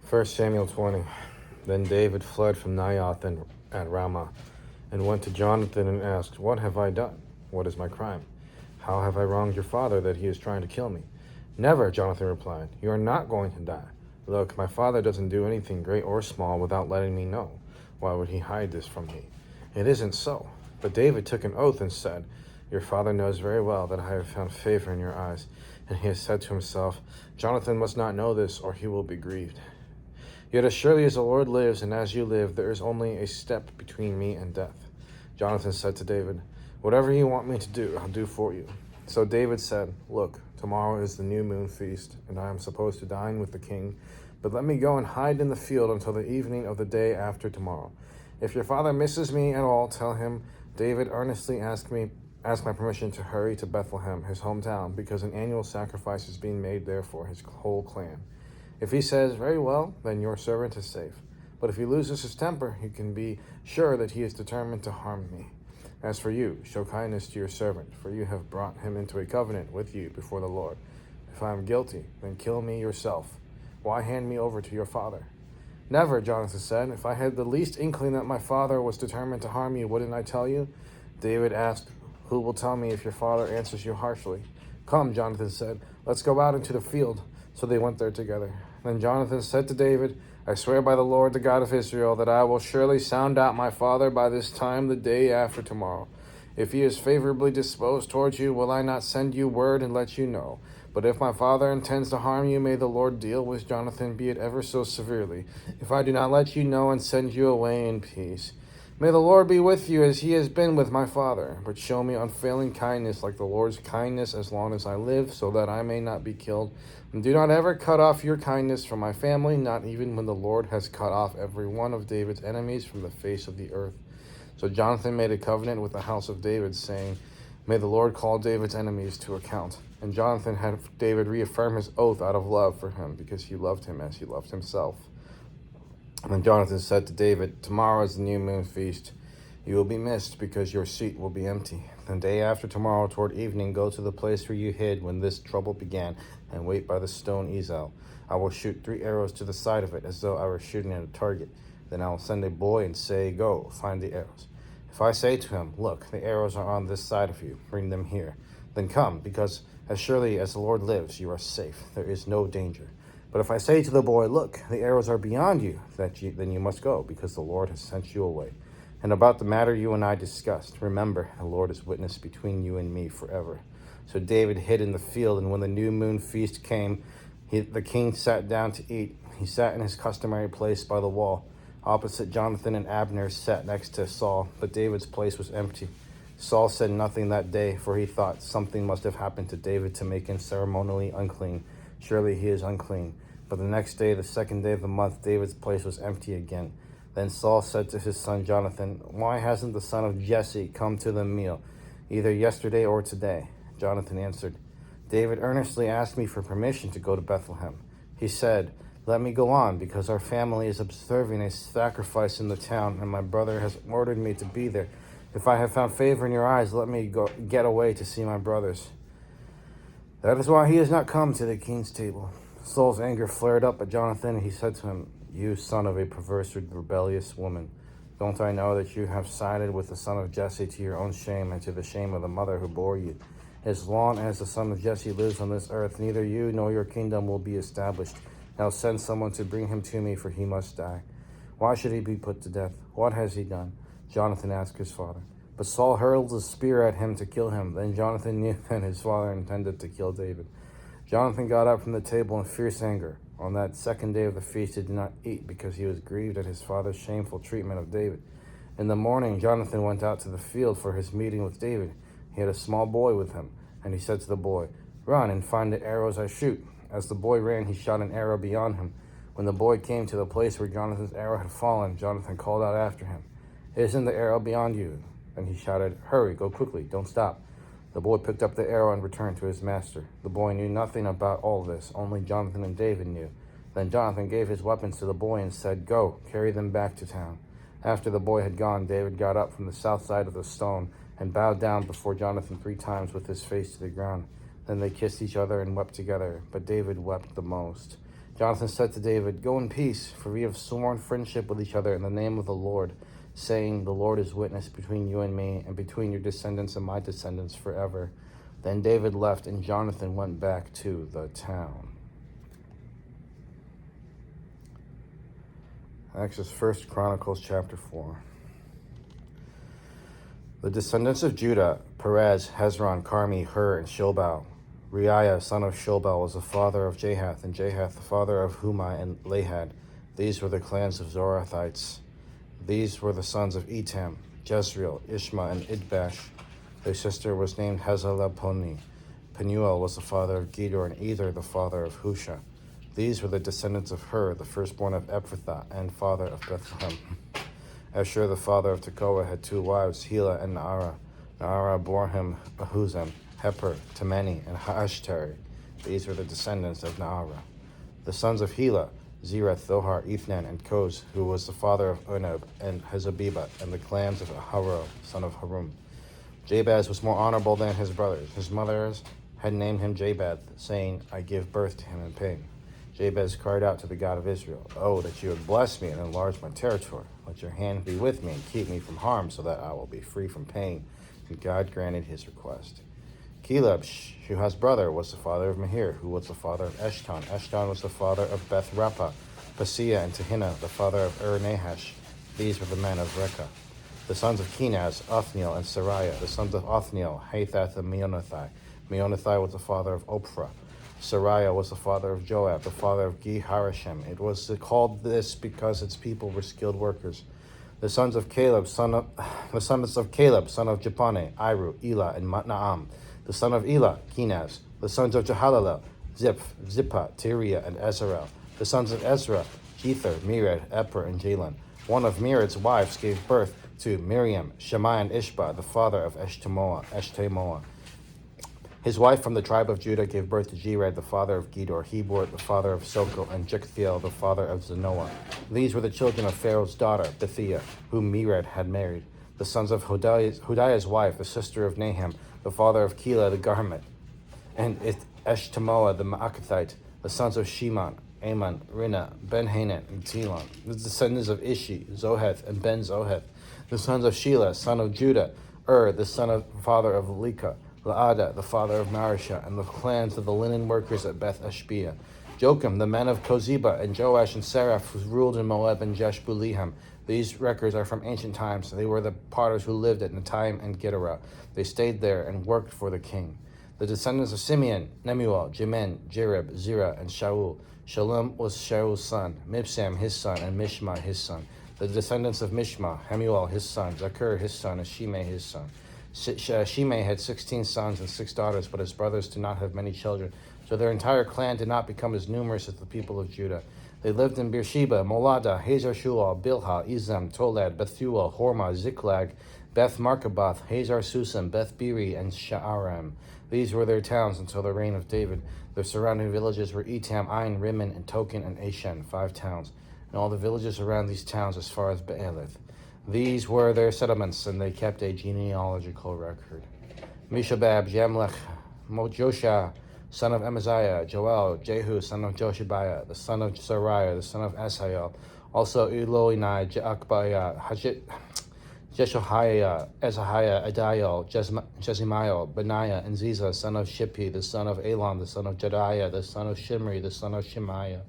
1 Samuel 20. Then David fled from Naioth and at Ramah, and went to Jonathan and asked, "What have I done? What is my crime? How have I wronged your father that he is trying to kill me?" "Never," Jonathan replied. "You are not going to die. Look, my father doesn't do anything great or small without letting me know. Why would he hide this from me? It isn't so." But David took an oath and said, "Your father knows very well that I have found favor in your eyes." And he has said to himself, "Jonathan must not know this, or he will be grieved." Yet as surely as the Lord lives, and as you live, there is only a step between me and death." Jonathan said to David, "Whatever you want me to do, I'll do for you." So David said, "Look, tomorrow is the new moon feast, and I am supposed to dine with the king. But let me go and hide in the field until the evening of the day after tomorrow. If your father misses me at all, tell him, David earnestly asked my permission to hurry to Bethlehem, his hometown, because an annual sacrifice is being made there for his whole clan. If he says, 'Very well,' then your servant is safe. But if he loses his temper, you can be sure that he is determined to harm me. As for you, show kindness to your servant, for you have brought him into a covenant with you before the Lord. If I am guilty, then kill me yourself. Why hand me over to your father?" "Never," Jonathan said. "If I had the least inkling that my father was determined to harm you, wouldn't I tell you?" David asked, "Who will tell me if your father answers you harshly?" "Come," Jonathan said, "let's go out into the field." So they went there together. Then Jonathan said to David, "I swear by the Lord, the God of Israel, that I will surely sound out my father by this time the day after tomorrow. If he is favorably disposed towards you, will I not send you word and let you know? But if my father intends to harm you, may the Lord deal with Jonathan, be it ever so severely, if I do not let you know and send you away in peace. May the Lord be with you as he has been with my father, but show me unfailing kindness like the Lord's kindness as long as I live, so that I may not be killed. And do not ever cut off your kindness from my family, not even when the Lord has cut off every one of David's enemies from the face of the earth." So Jonathan made a covenant with the house of David, saying, "May the Lord call David's enemies to account." And Jonathan had David reaffirm his oath out of love for him, because he loved him as he loved himself. And then Jonathan said to David, "Tomorrow is the new moon feast. You will be missed because your seat will be empty. The day after tomorrow, toward evening, go to the place where you hid when this trouble began, and wait by the stone Ezel. I will shoot 3 arrows to the side of it, as though I were shooting at a target. Then I will send a boy and say, 'Go, find the arrows.' If I say to him, 'Look, the arrows are on this side of you, bring them here,' then come, because as surely as the Lord lives, you are safe. There is no danger. But if I say to the boy, 'Look, the arrows are beyond you,' then you must go, because the Lord has sent you away. And about the matter you and I discussed, remember, the Lord is witness between you and me forever." So David hid in the field, and when the new moon feast came, the king sat down to eat. He sat in his customary place by the wall. Opposite Jonathan and Abner sat next to Saul, but David's place was empty. Saul said nothing that day, for he thought something must have happened to David to make him ceremonially unclean. Surely he is unclean. But the next day, the second day of the month, David's place was empty again. Then Saul said to his son Jonathan, "Why hasn't the son of Jesse come to the meal, either yesterday or today?" Jonathan answered, "David earnestly asked me for permission to go to Bethlehem. He said, 'Let me go on, because our family is observing a sacrifice in the town, and my brother has ordered me to be there. If I have found favor in your eyes, let me get away to see my brothers.' That is why he has not come to the king's table." Saul's anger flared up at Jonathan, and he said to him, "You son of a perverse and rebellious woman, don't I know that you have sided with the son of Jesse to your own shame and to the shame of the mother who bore you? As long as the son of Jesse lives on this earth, neither you nor your kingdom will be established. Now send someone to bring him to me, for he must die." "Why should he be put to death? What has he done?" Jonathan asked his father. But Saul hurled a spear at him to kill him. Then Jonathan knew that his father intended to kill David. Jonathan got up from the table in fierce anger. On that second day of the feast he did not eat, because he was grieved at his father's shameful treatment of David. In the morning Jonathan went out to the field for his meeting with David. He had a small boy with him, and he said to the boy, "Run and find the arrows I shoot." As the boy ran, he shot an arrow beyond him. When the boy came to the place where Jonathan's arrow had fallen, Jonathan called out after him, "Isn't the arrow beyond you?" Then he shouted, "Hurry, go quickly, don't stop." The boy picked up the arrow and returned to his master. The boy knew nothing about all this, only Jonathan and David knew. Then Jonathan gave his weapons to the boy and said, "Go, carry them back to town." After the boy had gone, David got up from the south side of the stone and bowed down before Jonathan 3 times with his face to the ground. Then they kissed each other and wept together, but David wept the most. Jonathan said to David, "Go in peace, for we have sworn friendship with each other in the name of the Lord, saying, 'The Lord is witness between you and me, and between your descendants and my descendants forever.'" Then David left, and Jonathan went back to the town. Next is 1 Chronicles chapter 4. The descendants of Judah: Perez, Hezron, Carmi, Hur, and Shobal. Reiah, son of Shobal, was the father of Jahath, and Jahath the father of Humai and Lahad. These were the clans of Zorathites. These were the sons of Etam: Jezreel, Ishma, and Idbash. Their sister was named Hazelelponi. Penuel was the father of Gedor, and Ether the father of Husha. These were the descendants of Hur, the firstborn of Ephrathah, and father of Bethlehem. Ashur, the father of Tekoa, had two wives, Helah and Naarah. Naarah bore him Ahuzam, Heper, Temeni, and Haashtari. These were the descendants of Naarah. The sons of Helah: Zereth, Zohar, Ethnan, and Koz, who was the father of Unab and Hezabibah, and the clans of Aharo, son of Harum. Jabaz was more honorable than his brothers. His mothers had named him Jabez, saying, "I give birth to him in pain." Jabez cried out to the God of Israel, "Oh, that you would bless me and enlarge my territory. Let your hand be with me and keep me from harm, so that I will be free from pain." And God granted his request. Caleb, Shuha's brother, was the father of Mahir, who was the father of Eshton. Eshton was the father of Beth Rapha, Paseah, and Tehinnah, the father of Nahash. These were the men of Rekah. The sons of Kenaz: Othniel and Sariah. The sons of Othniel: Hathath and Meonothai. Meonothai was the father of Ophrah. Sariah was the father of Joab, the father of Ge-Harashim. It was called this because its people were skilled workers. The sons of Caleb, son of Jepane: Iru, Elah, and Naam. The son of Elah: Kenaz. The sons of Jehalalel: Zippah, Tiriah, and Ezerel. The sons of Ezra: Jether, Mered, Epher, and Jalon. One of Mered's wives gave birth to Miriam, Shammai, and Ishba, the father of Eshtemoa. His wife from the tribe of Judah gave birth to Jered, the father of Gedor, Hebor, the father of Sokol, and Jekhthiel, the father of Zanoah. These were the children of Pharaoh's daughter, Bethiah, whom Mered had married. The sons of Hodiah's wife, the sister of Naham, the father of Keilah the Garment, and Eshtemoa the Maakathite. The sons of Shimon: Ammon, Rinah, Ben-Hanan, and Telon. The descendants of Ishi: Zoheth and Ben-Zoheth. The sons of Shelah, son of Judah: the father of Leka, Laadah, the father of Marishah, and the clans of the linen workers at Beth Ashbea. Jocham, the men of Kozeba, and Joash and Seraph, who ruled in Moab and Jeshbulehem. These records are from ancient times. They were the potters who lived at Netaim and Gederah. They stayed there and worked for the king. The descendants of Simeon: Nemuel, Jemen, Jereb, Zerah, and Shaul. Shalom was Shaul's son, Mibsam his son, and Mishma his son. The descendants of Mishma: Hamuel his son, Zakur his son, and Shimei his son. Shimei had 16 sons and 6 daughters, but his brothers did not have many children, so their entire clan did not become as numerous as the people of Judah. They lived in Beersheba, Molada, Hazar Shual, Bilhah, Izam, Tolad, Bethuel, Hormah, Ziklag, Beth Markaboth, Hazar Susam, Beth Biri, and Sha'aram. These were their towns until the reign of David. Their surrounding villages were Etam, Ain, Rimmon, and Token, and Ashen, 5 towns, and all the villages around these towns as far as Be'elith. These were their settlements, and they kept a genealogical record. Mishabab, Jamlech, Josha, son of Amaziah; Joel, Jehu, son of Joshibiah, the son of Sariah, the son of Asahel; also Eloinai, Akbaiah, Jeshohiah, Ezahiah, Adiel, Jezimiel, Benaiah, and Ziza, son of Shiphi, the son of Elon, the son of Jediah, the son of Shimri, the son of Shemaiah.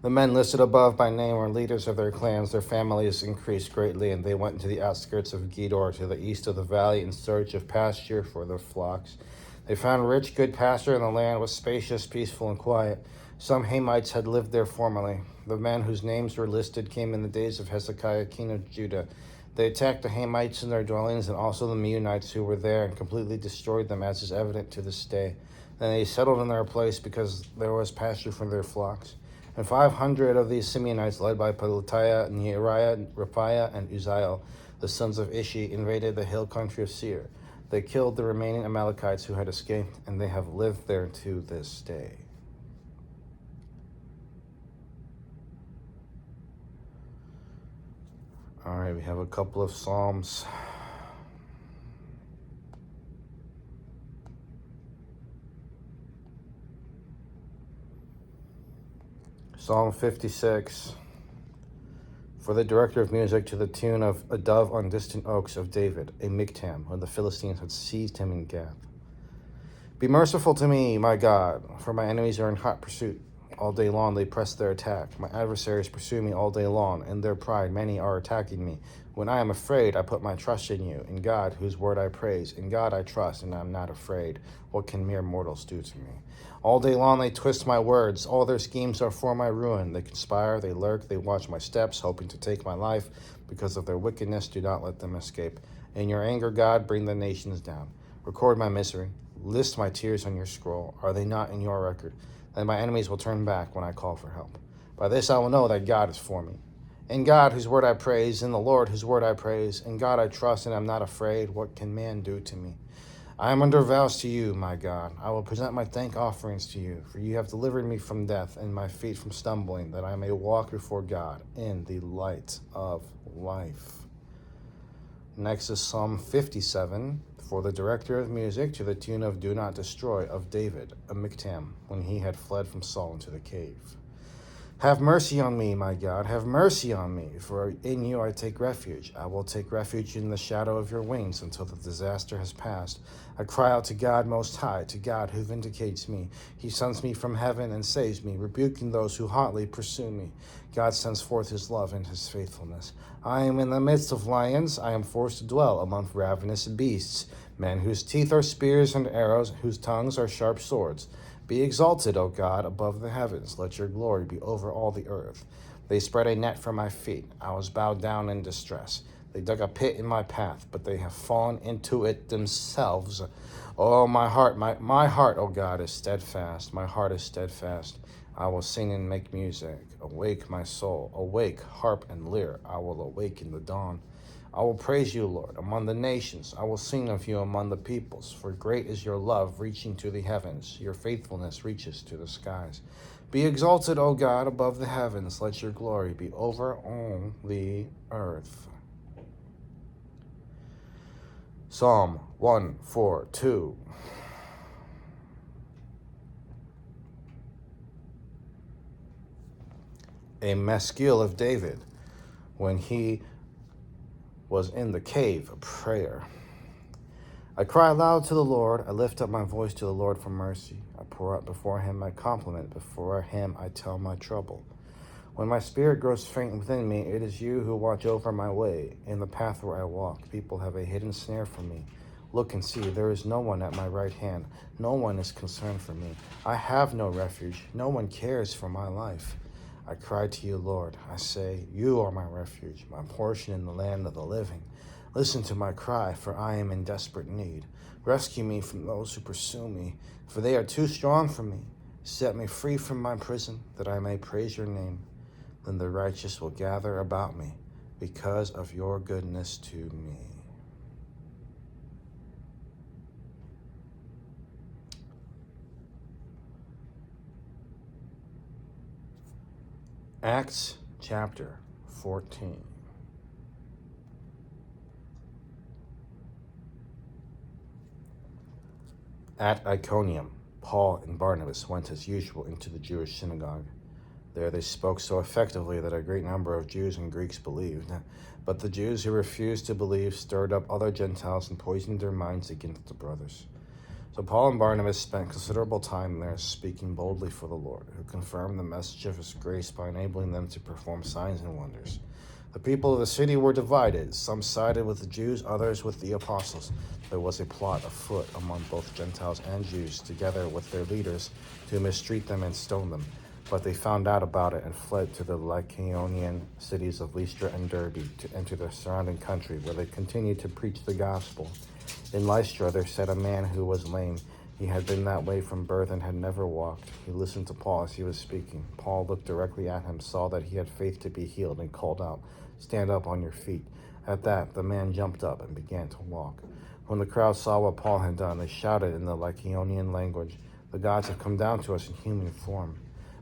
The men listed above by name were leaders of their clans. Their families increased greatly, and they went into the outskirts of Gedor to the east of the valley in search of pasture for their flocks. They found rich, good pasture, and the land was spacious, peaceful, and quiet. Some Hamites had lived there formerly. The men whose names were listed came in the days of Hezekiah, king of Judah. They attacked the Hamites in their dwellings and also the Meunites who were there and completely destroyed them, as is evident to this day. Then they settled in their place because there was pasture for their flocks. And 500 of these Simeonites, led by Pelatiah, Neariah, Raphiah, and Uzziel, the sons of Ishi, invaded the hill country of Seir. They killed the remaining Amalekites who had escaped, and they have lived there to this day. All right, we have a couple of Psalms. Psalm 56. For the director of music, to the tune of A Dove on Distant Oaks of David, a miktam, when the Philistines had seized him in Gath. Be merciful to me, my God, for my enemies are in hot pursuit. All day long they press their attack. My adversaries pursue me all day long. In their pride many are attacking me. When I am afraid, I put my trust in you, in God, whose word I praise. In God I trust, and I am not afraid. What can mere mortals do to me? All day long they twist my words. All their schemes are for my ruin. They conspire, they lurk, they watch my steps, hoping to take my life. Because of their wickedness, do not let them escape. In your anger, God, bring the nations down. Record my misery. List my tears on your scroll. Are they not in your record? Then my enemies will turn back when I call for help. By this I will know that God is for me. In God, whose word I praise, in the Lord, whose word I praise, in God I trust, and am not afraid. What can man do to me? I am under vows to you, my God. I will present my thank offerings to you, for you have delivered me from death and my feet from stumbling, that I may walk before God in the light of life. Next is Psalm 57, for the director of music, to the tune of Do Not Destroy of David, a miktam, when he had fled from Saul into the cave. Have mercy on me, my God, have mercy on me, for in you I take refuge. I will take refuge in the shadow of your wings until the disaster has passed. I cry out to God Most High, to God who vindicates me. He sends me from heaven and saves me, rebuking those who hotly pursue me. God sends forth his love and his faithfulness. I am in the midst of lions. I am forced to dwell among ravenous beasts, men whose teeth are spears and arrows, whose tongues are sharp swords. Be exalted, O God, above the heavens. Let your glory be over all the earth. They spread a net for my feet. I was bowed down in distress. They dug a pit in my path, but they have fallen into it themselves. Oh, my heart, O God, is steadfast. My heart is steadfast. I will sing and make music. Awake, my soul. Awake, harp and lyre. I will awake in the dawn. I will praise you, Lord, among the nations. I will sing of you among the peoples. For great is your love, reaching to the heavens. Your faithfulness reaches to the skies. Be exalted, O God, above the heavens. Let your glory be over all the earth. Psalm 142. A maskil of David, when he was in the cave, a prayer. I cry aloud to the Lord. I lift up my voice to the Lord for mercy. I pour out before him my compliment. Before him I tell my trouble. When my spirit grows faint within me, it is you who watch over my way. In the path where I walk, people have a hidden snare for me. Look and see, there is no one at my right hand. No one is concerned for me. I have no refuge. No one cares for my life. I cry to you, Lord. I say, you are my refuge, my portion in the land of the living. Listen to my cry, for I am in desperate need. Rescue me from those who pursue me, for they are too strong for me. Set me free from my prison, that I may praise your name. Then the righteous will gather about me, because of your goodness to me. Acts chapter 14. At Iconium, Paul and Barnabas went as usual into the Jewish synagogue. There they spoke so effectively that a great number of Jews and Greeks believed. But the Jews who refused to believe stirred up other Gentiles and poisoned their minds against the brothers. So Paul and Barnabas spent considerable time there, speaking boldly for the Lord, who confirmed the message of his grace by enabling them to perform signs and wonders. The people of the city were divided. Some sided with the Jews, others with the apostles. There was a plot afoot among both Gentiles and Jews, together with their leaders, to mistreat them and stone them. But they found out about it and fled to the Lycaonian cities of Lystra and Derbe to enter the surrounding country, where they continued to preach the gospel. In Lystra there sat a man who was lame. He had been that way from birth and had never walked. He listened to Paul as he was speaking. Paul looked directly at him, saw that he had faith to be healed, and called out, "Stand up on your feet." At that, the man jumped up and began to walk. When the crowd saw what Paul had done, they shouted in the Lycaonian language, "The gods have come down to us in human form."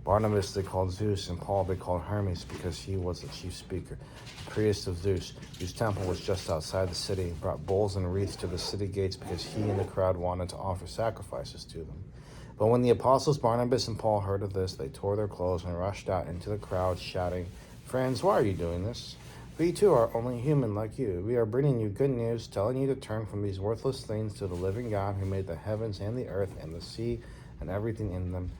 Barnabas they called Zeus, and Paul they called Hermes, because he was the chief speaker. The priest of Zeus, whose temple was just outside the city, brought bowls and wreaths to the city gates because he and the crowd wanted to offer sacrifices to them. But when the apostles Barnabas and Paul heard of this, they tore their clothes and rushed out into the crowd, shouting, "Friends, why are you doing this? We too are only human like you. We are bringing you good news, telling you to turn from these worthless things to the living God who made the heavens and the earth and the sea and everything in them.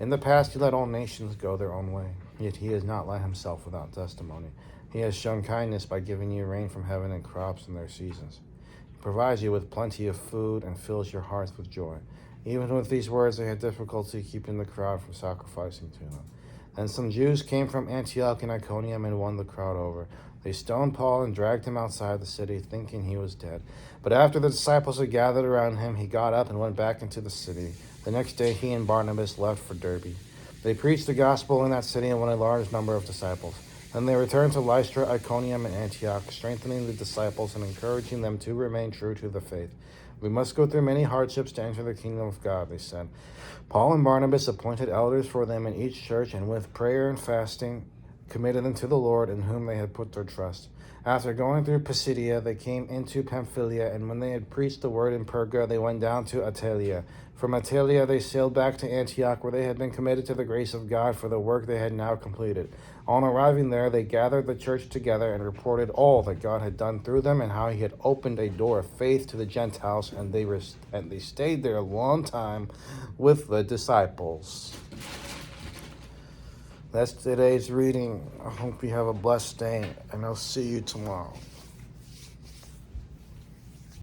In the past he let all nations go their own way, yet he has not let himself without testimony. He has shown kindness by giving you rain from heaven and crops in their seasons. He provides you with plenty of food and fills your hearts with joy." Even with these words, they had difficulty keeping the crowd from sacrificing to them. Then some Jews came from Antioch and Iconium and won the crowd over. They stoned Paul and dragged him outside the city, thinking he was dead. But after the disciples had gathered around him, he got up and went back into the city. The next day he and Barnabas left for Derbe. They preached the gospel in that city and won a large number of disciples. Then they returned to Lystra, Iconium, and Antioch, strengthening the disciples and encouraging them to remain true to the faith. "We must go through many hardships to enter the kingdom of God," they said. Paul and Barnabas appointed elders for them in each church, and with prayer and fasting committed them to the Lord in whom they had put their trust. After going through Pisidia, they came into Pamphylia, and when they had preached the word in Perga, they went down to Attalia. From Attalia, they sailed back to Antioch, where they had been committed to the grace of God for the work they had now completed. On arriving there, they gathered the church together and reported all that God had done through them and how he had opened a door of faith to the Gentiles, and they stayed there a long time with the disciples. That's today's reading. I hope you have a blessed day, and I'll see you tomorrow.